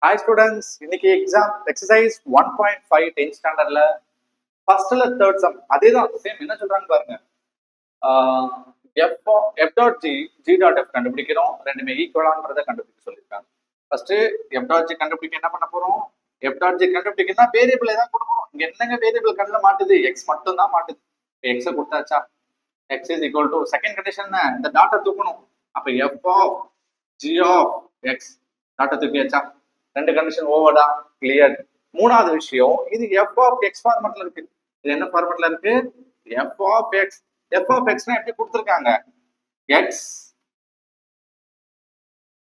Hi students, இன்னைக்கு exam exercise 1.5 10th ஸ்டாண்டர்ட்ல ஃபர்ஸ்ட்ல தேர்ட் சம் அதே தான் சேம் என்ன சொல்றாங்க பாருங்க. f dot g dot f கண்டுபிடிக்கிறோம். ரெண்டுமே ஈக்குவலான்றதை கண்டுபிடிக்க சொல்லியிருக்காங்க. ஃபர்ஸ்ட் f டாட் g கண்டுபிடிக்க என்ன பண்ண போறோம்? f டாட் g கண்டுபிடிக்கனா வேரியபிள் ஏதாவது கொடுக்கணும். இங்க என்னங்க வேரியபிள் கண்ணுல மாட்டுது? x மட்டும் தான் மாட்டுது. x கொடுத்தாச்சா? x is equal to second condition இந்த டாட்டை தூக்கணும். அப்ப f of g of x டாட்டை தூக்கியாச்சா? ரெண்டு கண்டிஷன் ஓவர்டா கிளியர். மூணாவது விஷயம் இது f of x ஃபார்மட்ல இருக்கு. இது என்ன ஃபார்மட்ல இருக்கு? f of x. f of x னா எப்படி கொடுத்திருக்காங்க? x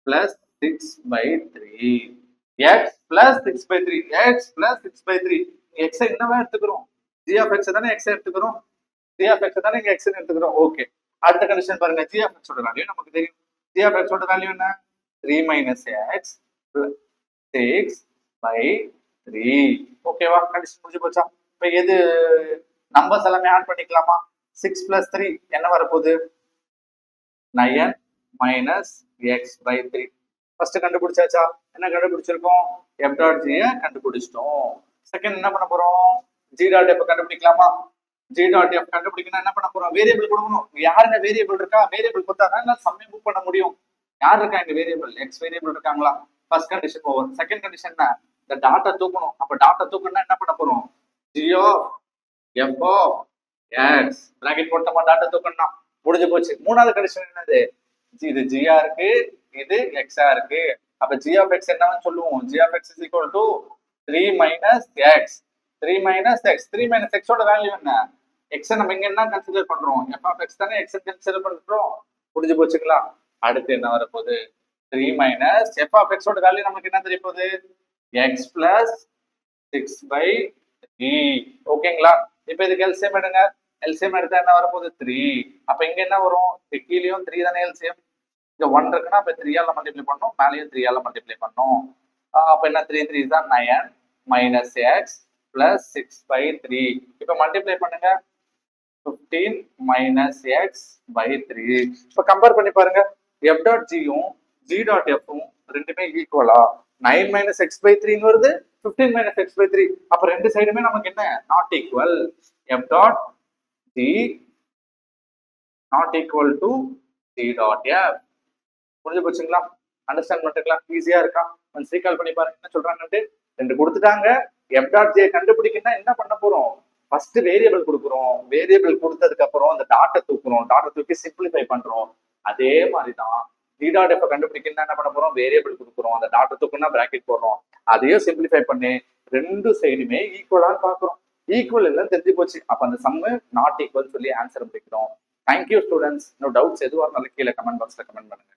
plus 6/3 x plus 6/3 x plus 6/3 x என்னவா எடுத்துக்கிறோம்? g of x தானே x எடுத்துக்கிறோம். g of x தானே இங்க x எடுத்துக்கிறோம். ஓகே, அடுத்த கண்டிஷன் பாருங்க. g of x ஓட வேல்யூ நமக்கு தெரியும். g of x ஓட வேல்யூ என்ன? 3 minus x plus 6/3. ஓகேவா? கண்டிஷன் முடிஞ்சு போச்சா? இப்போ எது நம்பர்ஸ் எல்லாமே ஆட் பண்ணிக்கலாமா? 6 plus 3 என்ன வரப்போகுது? 9 minus x/3. ஃபர்ஸ்ட் கண்டுபிடிச்சாச்சா? என்ன கண்டுபிடிச்சிருக்கோம்? f டாட் g கண்டுபிடிச்சிட்டோம். செகண்ட் என்ன பண்ண போறோம்? g dot f கண்டுபிடிக்கலாமா? g dot f கண்டுபிடிக்கணும். என்ன பண்ண போறோம்? வேரியபிள் கொடுக்கணும். யாருங்க வேரியபிள் இருக்கா? வேரியபிள் கொடுத்தா தான் சம்மே மூவ் பண்ண முடியும். யார் இருக்கா இங்க வேரியபிள்? x வேரியபிள் இருக்காங்களா? First condition over. Second condition என்ன? இந்த டாட்டா தூக்கணும். அப்ப டாட்டா தூக்கணும்னா என்ன பண்ண போறோம்? g of f of x bracket போட்டோமா? டாட்டா தூக்கணும்னா முடிஞ்சு போச்சு. மூணாவது கண்டிஷன் என்னது? இது g ஆ இருக்கு, இது x ஆ இருக்கு. அப்ப g of x என்னன்னு சொல்லுவோம்? g of x is equal to 3 minus x. 3 minus x. 3 minus x ஓட வேல்யூ என்ன? x நம்ம இங்க என்ன கன்சிடர் பண்றோம்? f of x தானே x கன்சிடர் பண்றோம். முடிஞ்சு போச்சுங்களா? அடுத்து என்ன வரப்போகுது? 3 minus f of x ஓட வேல்யூ நமக்கு என்ன தெரிய போகுது? x plus 6/3. ஓகேங்களா? இப்போ இதுக்கு எல்சிஎம் எடுங்க. எல்சிஎம் எடுத்தா என்ன வரப்போகுது? 3. அப்ப இங்க என்ன வரும்? கீழேயும் 3 தானே எல்சிஎம். இங்க 1 இருக்குன்னா அப்ப 3 ஆல மல்டிப்ளை பண்ணணும், மேலேயும் 3 ஆல மல்டிப்ளை பண்ணணும். அப்ப என்ன? 3 3 தான் 9 minus x plus 6/3. இப்போ மல்டிப்ளை பண்ணுங்க. 15 minus x/3. இப்போ கம்பேர் பண்ணி பாருங்க. f டாட் g-யும் g டாட் f-ம் ரெண்டுமே ஈக்குவலா? 9 minus x/3 வருது, 15 minus x/3. அப்ப ரெண்டு சைடுமே நமக்கு என்ன? Not equal. f dot g not equal to g dot f. புரிஞ்சு போச்சுங்களா? அண்டர்ஸ்டாண்ட் பண்ணிக்கலாம். ஈஸியா இருக்கா? ஒன்ஸ் ரீகால் பண்ணி பாருங்க என்ன சொல்றாங்கன்னு. ரெண்டு கொடுத்துட்டாங்க. f டாட் g கண்டுபிடிக்கணும்னா என்ன பண்ண போறோம்? ஃபர்ஸ்ட் வேரியபிள் கொடுக்குறோம். வேரியபிள் கொடுத்ததுக்கு அப்புறம் அந்த டாட்டை தூக்குறோம். டாட்டை தூக்கி சிம்பிளிஃபை பண்றோம். அதே மாதிரி தான் g டாட் f கண்டுபிடிக்கணும்னா என்ன பண்ண போறோம்? வேரியபிள் கொடுக்குறோம். அந்த டாட்டை தூக்குனா பிராக்கெட் போடுறோம். அதையும் சிம்பிளிஃபை பண்ணி ரெண்டு சைடுமே ஈக்குவலான்னு பாக்குறோம். ஈக்குவல் இல்லைன்னு தெரிஞ்சு போச்சு. அப்ப அந்த சம்மு நாட் ஈக்குவல் சொல்லி ஆன்சர் முடிக்கிறோம். Thank you students. இன்னும் டவுட்ஸ் எதுவாக இருந்தாலும் கீழே கமெண்ட் பாக்ஸ்ல கமெண்ட் பண்ணுங்க.